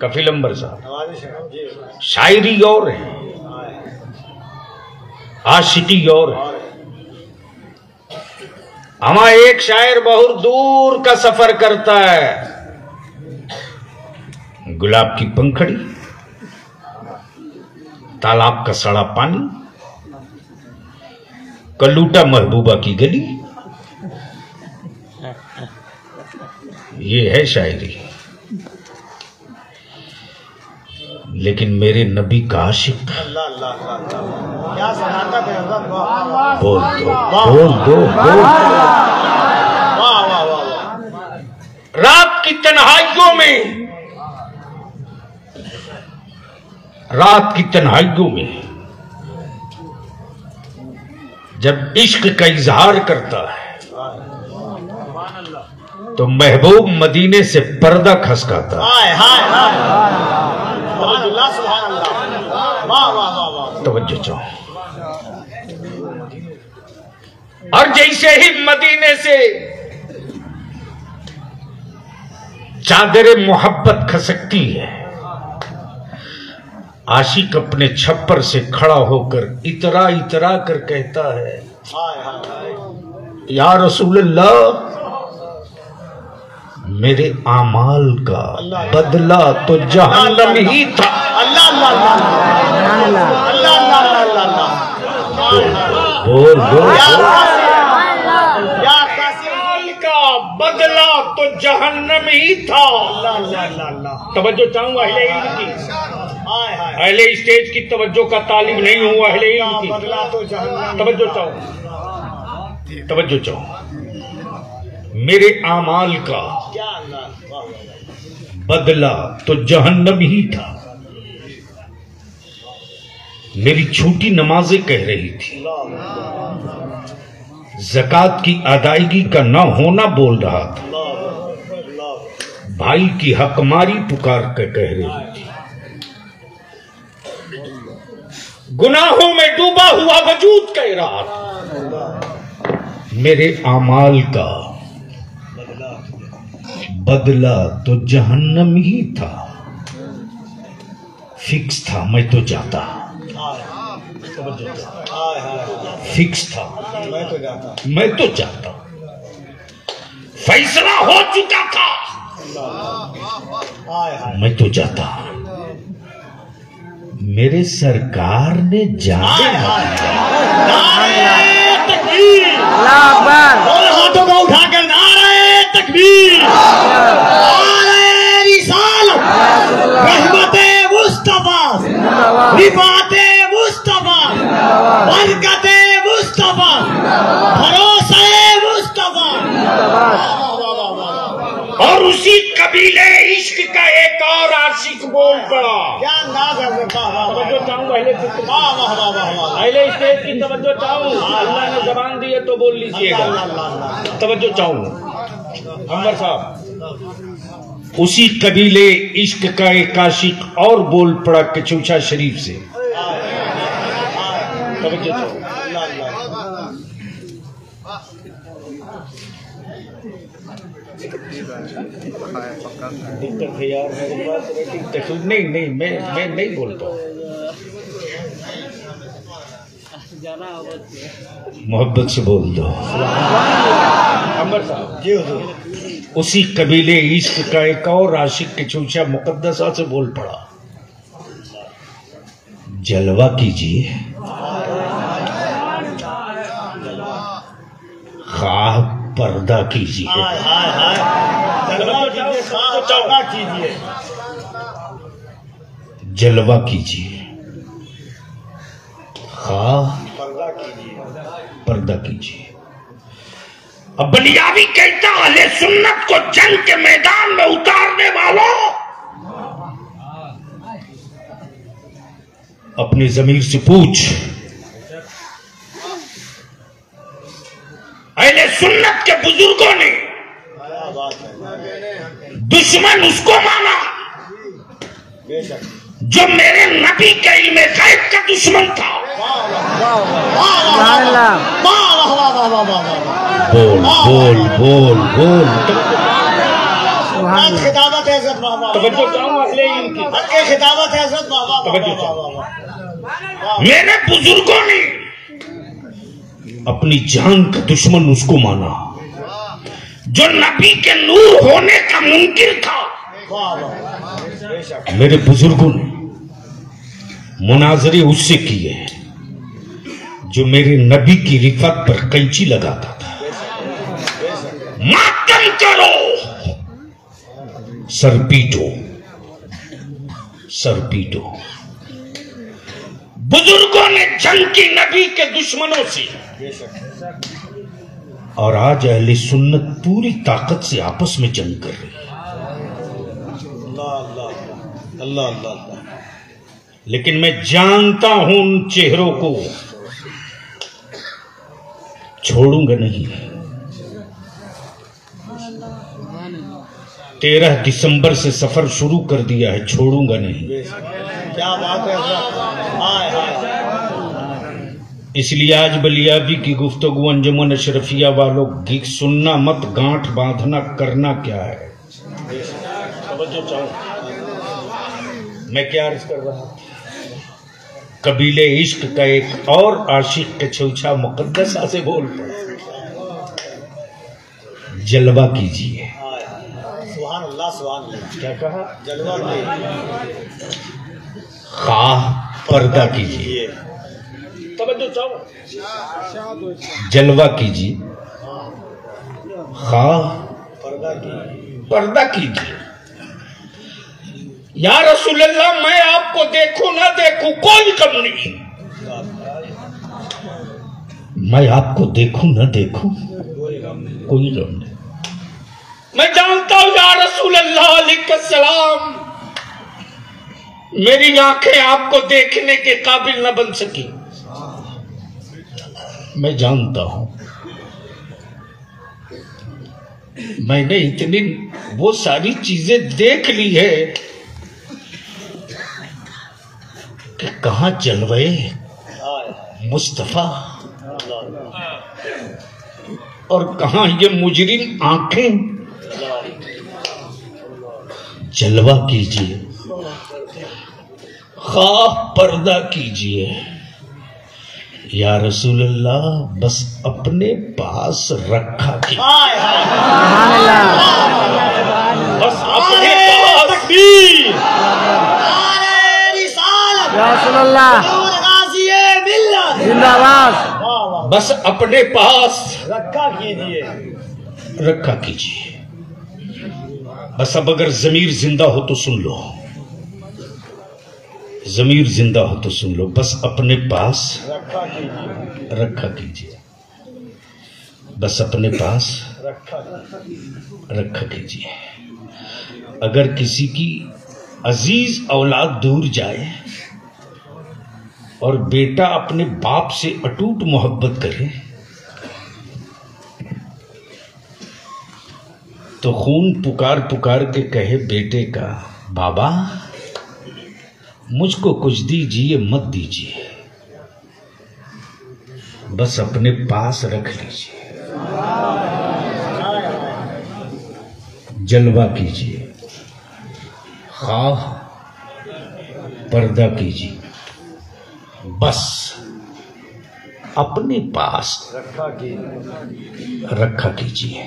कफिलंबर साहब, शायरी और है, आशिकी और है। हमारा एक शायर बहुत दूर का सफर करता है, गुलाब की पंखड़ी, तालाब का सड़ा पानी, कलूटा महबूबा की गली, ये है शायरी। लेकिन मेरे नबी का आशिक बोल दो रात की तन्हाइयों में, रात की तन्हाइयों में जब इश्क का इजहार करता है तो महबूब मदीने से पर्दा खसकाता है। तवज्जो चाहो। और जैसे ही मदीने से चादर मोहब्बत खसकती है, आशिक अपने छप्पर से खड़ा होकर इतरा इतरा कर कहता है, या रसूलल्लाह, मेरे आमाल का बदला तो जहन्नम ही था। बोल का बदला तो जहन्नम ही था। तवज्जो चाहूंगा अहले इल्म की, अहले स्टेज की तवज्जो का तालिब नहीं हूँ, अहले इल्म की तवज्जो चाहूं, तवज्जो चाहूं। मेरे आमाल का बदला तो जहन्नम ही था। मेरी छोटी नमाजें कह रही थी, ज़कात की अदायगी का न होना बोल रहा था, भाई की हकमारी पुकार कर कह रही थी, गुनाहों में डूबा हुआ वजूद कह रहा था। मेरे आमाल का बदला तो जहन्नम ही था। फिक्स था मैं तो जाता, फिक्स था मैं तो जाता, फैसला हो चुका था मैं तो जाता। मेरे सरकार ने जाने हाथों को उठाकर नारे तकबीर, नारे रिसालत, रहमते मुस्तफा, रिफाते मुस्तफा, बरकते मुस्तफा, भरोसे मुस्तफा। और उसी कबीले इश्क का एक और आशिक बोल पड़ा। तवज्जो चाहूँ अहले स्टेज की तवज्जो चाहूँ, अल्लाह ने जबान दी है तो बोल लीजिएगा। तवज्जो चाहूँ अंबर साहब, उसी कबीले इश्क का एक आशिक और बोल पड़ा कचूचा शरीफ से। तवज्जो चाहूँ। दिक्कत है यार मेरे पास रेटिंग नहीं मैं नहीं बोलता। मोहब्बत से बोल दो अंबर साहब जी हुजूर। उसी कबीले इश्क का एक और आशिक के चूचा मुकद्दसा से बोल पड़ा, जलवा कीजिए खाह पर्दा कीजिए। जलवा कीजिए खाह पर्दा कीजिए। अब बलियावी कहता अहले सुन्नत को जंग के मैदान में उतारने वालों, अपनी जमीर से पूछ, अहले सुन्नत के बुजुर्गों ने दुश्मन उसको माना जो मेरे नबी के इल्मे गैब का दुश्मन था। बोल बोल बोल बोल। खिताबत है हज़रत बाबा, तवज्जो चाहूँ अहले इल्म की, हक़ खिताबत है हज़रत बाबा। तवज्जो चाहूँ। मेरे बुजुर्गों ने अपनी जान का दुश्मन उसको माना जो नबी के नूर होने का मुनकिर था। मेरे बुजुर्गों ने मुनाजरे उससे किए जो मेरे नबी की रिफत पर कैंची लगाता था। मातम करो, सर पीटो, सर पीटो। बुजुर्गों ने जंग की नबी के दुश्मनों से, और आज अहले सुन्नत पूरी ताकत से आपस में जंग कर रही है। अल्लाह अल्लाह। लेकिन मैं जानता हूं उन चेहरों को छोड़ूंगा नहीं। 13 दिसंबर से सफर शुरू कर दिया है, छोड़ूंगा नहीं। क्या बात है। इसलिए आज बलियाबी की गुफ्तगू अंजुमन अशरफिया वालों की सुनना मत, गांठ बांधना करना क्या है। मैं क्या अर्ज कर रहा हूं, कबीले इश्क का एक और आशिक के छूछा मुकद्दसा से बोल पड़ा। जलवा कीजिए। सुभान अल्लाह, सुभान अल्लाह। क्या कहा? जलवा कीजिए, खाह पर्दा कीजिए। तवज्जो चाहो। जलवा कीजिए, खाह पर्दा कीजिए। या रसूल अल्लाह, मैं आपको देखूं ना देखूं कोई गम नहीं। मैं आपको देखूं ना देखूं कोई गम नहीं। मैं जानता हूं या रसूल अल्लाह अलैहिस्सलाम, मेरी आंखें आपको देखने के काबिल न बन सकी। मैं जानता हूं, मैंने इतनी वो सारी चीजें देख ली है कि कहां जलवे मुस्तफा और कहां ये मुजरिम आंखें। जलवा कीजिए, खाह पर्दा कीजिए। या रसूल अल्लाह, बस अपने पास रखा कीजिए, बस अपने पास भी। जिंदाबाद। बस अपने पास रखा कीजिए, रखा कीजिए। बस अब अगर जमीर जिंदा हो तो सुन लो, जमीर जिंदा हो तो सुन लो। बस अपने पास रखा कीजिए, बस अपने पास रखा कीजिए। अगर किसी की अजीज औलाद दूर जाए और बेटा अपने बाप से अटूट मोहब्बत करे तो खून पुकार पुकार के कहे बेटे का, बाबा मुझको कुछ दीजिए मत दीजिए, बस अपने पास रख लीजिए। जलवा कीजिए, खाह पर्दा कीजिए, बस अपने पास रखा कीजिए।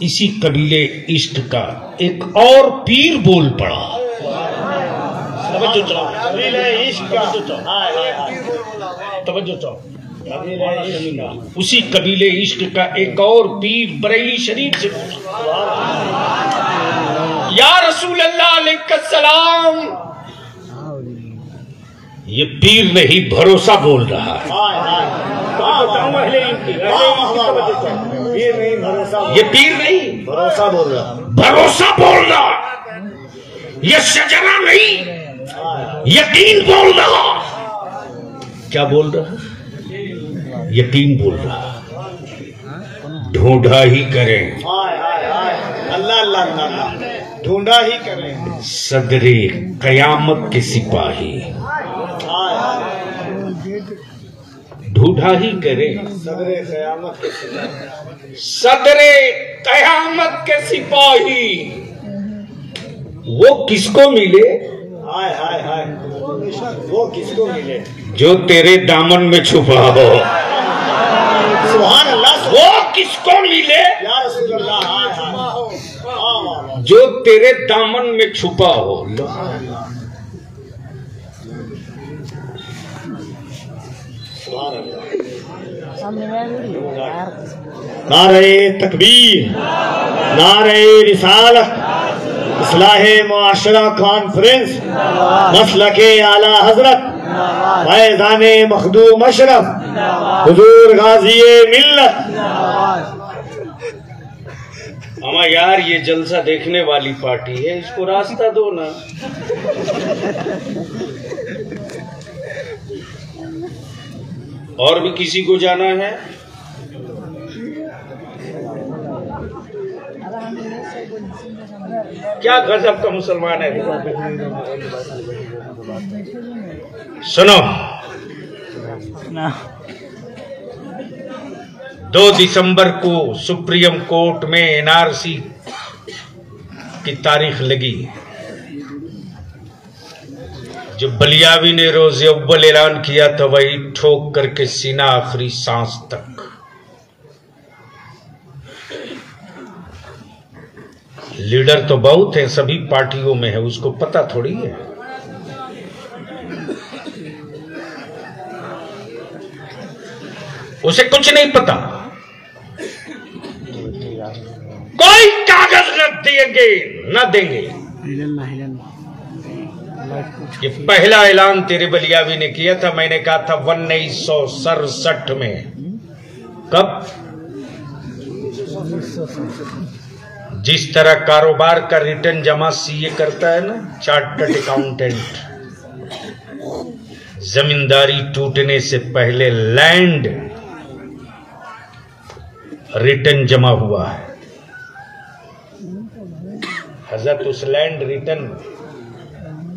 इसी कबीले इश्क का एक और पीर बोल पड़ा। उसी कबीले इश्क का एक और पीर बरेली शरीफ से बोला, या रसूल अल्लाह अलैहिस्सलाम, ये पीर नहीं भरोसा बोल रहा है। ये पीर नहीं भरोसा बोल रहा, भरोसा बोल रहा। ये शजरा नहीं, यकीन बोल रहा। क्या बोल रहा? यकीन बोल रहा। ढूंढा ही करें, अल्लाह अल्लाह अल्लाह, ढूंढा ही करें सदरे कयामत के सिपाही। ढूंढा ही करें सदरे कयामत के सिपाही, सदरे कयामत के सिपाही वो किसको मिले? हाय हाय हाय, वो किसको मिले? जो तेरे दामन में छुपा हो। सुभान अल्लाह। वो किसको मिले? या रसूल अल्लाह। हाय हाय, जो तेरे दामन में छुपा हो। नारे तकबीर, नारे रिसालत, इस्लाहे मुआशरा कॉन्फ्रेंस, मसलके आला हजरत, फैज़ाने मखदूम अशरफ, हुजूर गाज़ीए मिल्लत। अमा यार, ये जलसा देखने वाली पार्टी है, इसको रास्ता दो ना। और भी किसी को जाना है? क्या गजब का मुसलमान है। सुनो, 2 दिसंबर को सुप्रीम कोर्ट में एनआरसी की तारीख लगी। जो बलियावी ने रोज़े अव्वल ऐलान किया था, वही ठोक करके सीना आखिरी सांस तक। लीडर तो बहुत है, सभी पार्टियों में है, उसको पता थोड़ी है। उसे कुछ नहीं पता। कोई कागज न देंगे, न देंगे। ये पहला ऐलान तेरे बलियावी ने किया था। मैंने कहा था 1967 में। कब? जिस तरह कारोबार का रिटर्न जमा सीए करता है ना, चार्टर्ड अकाउंटेंट, जमींदारी टूटने से पहले लैंड रिटर्न जमा हुआ है। हजरत उस लैंड रिटर्न,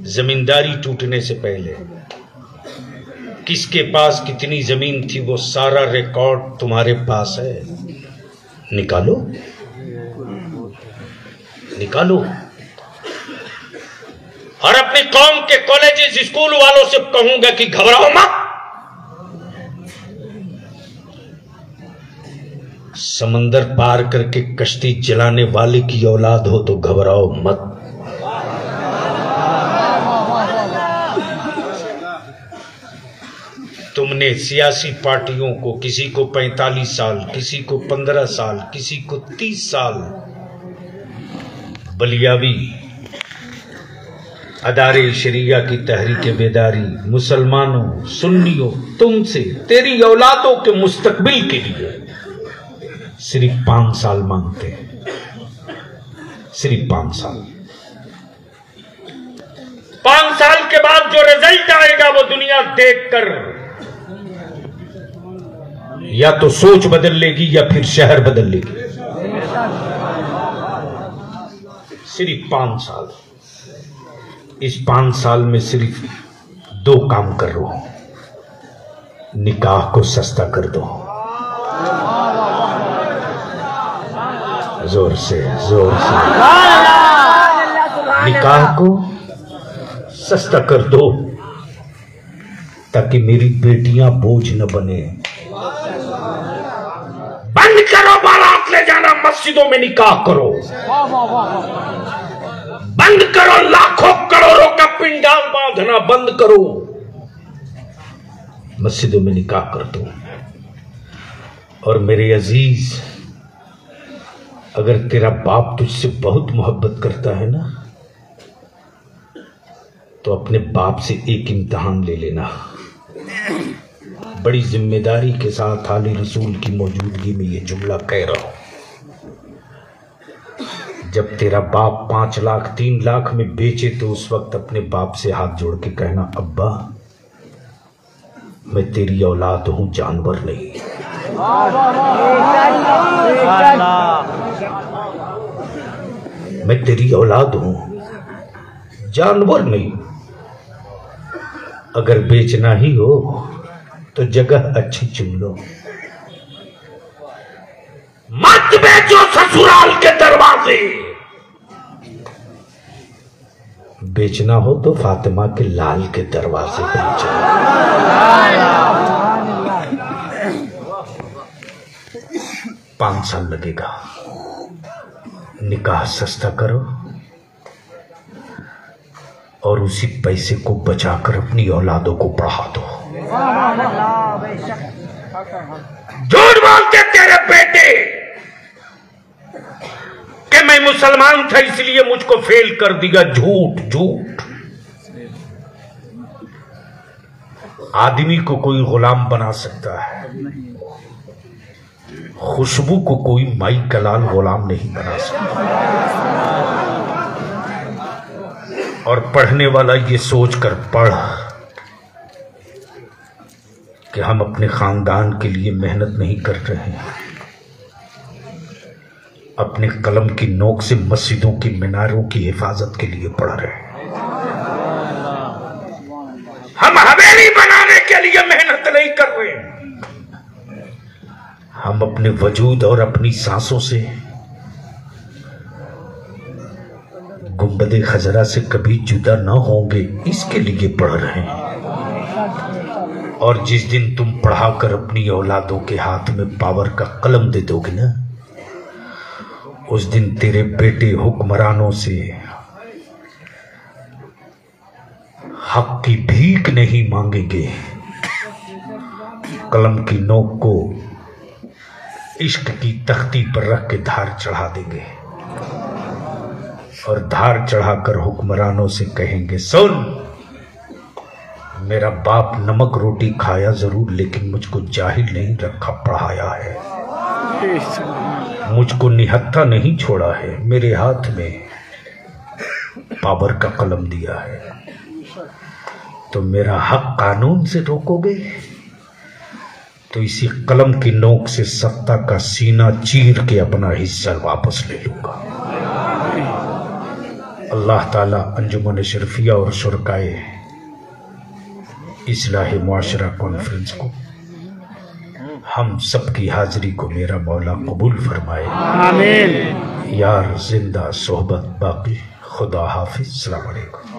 जमींदारी टूटने से पहले किसके पास कितनी जमीन थी, वो सारा रिकॉर्ड तुम्हारे पास है। निकालो, निकालो। और अपनी कौम के कॉलेजेस, स्कूल वालों से कहूंगा कि घबराओ मत। समंदर पार करके कश्ती जलाने वाले की औलाद हो तो घबराओ मत। तुमने सियासी पार्टियों को, किसी को 45 साल, किसी को 15 साल, किसी को 30 साल, बलियावी अदारे शरिया की तहरीक बेदारी, मुसलमानों, सुन्नियों, तुमसे, तेरी औलादों के मुस्तकबिल के लिए सिर्फ 5 साल मांगते हैं। सिर्फ 5 साल। 5 साल के बाद जो रिजल्ट आएगा वो दुनिया देखकर या तो सोच बदल लेगी या फिर शहर बदल लेगी। सिर्फ 5 साल। इस 5 साल में सिर्फ 2 काम करो। निकाह को सस्ता कर दो। जोर से, जोर से। निकाह को सस्ता कर दो ताकि मेरी बेटियां बोझ न बने। बंद करो बारात ले जाना, मस्जिदों में निकाह करो। बंद करो लाखों करोड़ों का पिंडाल बांधना, बंद करो। मस्जिदों में निकाह कर दो। और मेरे अजीज, अगर तेरा बाप तुझसे बहुत मोहब्बत करता है ना, तो अपने बाप से एक इम्तिहान ले लेना। बड़ी जिम्मेदारी के साथ आले रसूल की मौजूदगी में ये जुमला कह रहा हूं। जब तेरा बाप 5 लाख 3 लाख में बेचे तो उस वक्त अपने बाप से हाथ जोड़ के कहना, अब्बा मैं तेरी औलाद हूं, जानवर नहीं। मैं तेरी औलाद हूं, जानवर नहीं। अगर बेचना ही हो तो जगह अच्छी चुन लो, मत मत बेचो ससुराल के दरवाजे। बेचना हो तो फातिमा के लाल के दरवाजे बेचो। 5 साल लगेगा, निकाह सस्ता करो और उसी पैसे को बचाकर अपनी औलादों को पढ़ा दो। झूठ बोलते तेरे बेटे कि मैं मुसलमान था इसलिए मुझको फेल कर दिया। झूठ झूठ। आदमी को कोई गुलाम बना सकता है, खुशबू को कोई माई का लाल गुलाम नहीं बना सकता। और पढ़ने वाला ये सोचकर पढ़ कि हम अपने खानदान के लिए मेहनत नहीं कर रहे हैं, अपने कलम की नोक से मस्जिदों की मीनारों की हिफाजत के लिए पढ़ रहे हैं। हम हवेली बनाने के लिए मेहनत नहीं कर रहे हैं, हम अपने वजूद और अपनी सांसों से गुंबदे खजरा से कभी जुदा न होंगे इसके लिए पढ़ रहे हैं। और जिस दिन तुम पढ़ाकर अपनी औलादों के हाथ में पावर का कलम दे दोगे ना, उस दिन तेरे बेटे हुक्मरानों से हक की भीख नहीं मांगेंगे, कलम की नोक को इश्क की तख्ती पर रख के धार चढ़ा देंगे और धार चढ़ाकर हुक्मरानों से कहेंगे, सुन, मेरा बाप नमक रोटी खाया जरूर लेकिन मुझको जाहिल नहीं रखा, पढ़ाया है, मुझको निहत्था नहीं छोड़ा है, मेरे हाथ में पावर का कलम दिया है। तो मेरा हक कानून से रोकोगे तो इसी कलम की नोक से सत्ता का सीना चीर के अपना हिस्सा वापस ले लूंगा। अल्लाह ताला अंजुमन शरफिया और शुरकाए इस्लाह मुआशरा कॉन्फ्रेंस को, हम सबकी हाजिरी को मेरा मौला कबूल फरमाए। आमीन। यार जिंदा सोहबत बाकी। खुदा हाफिज। अस्सलाम वालेकुम।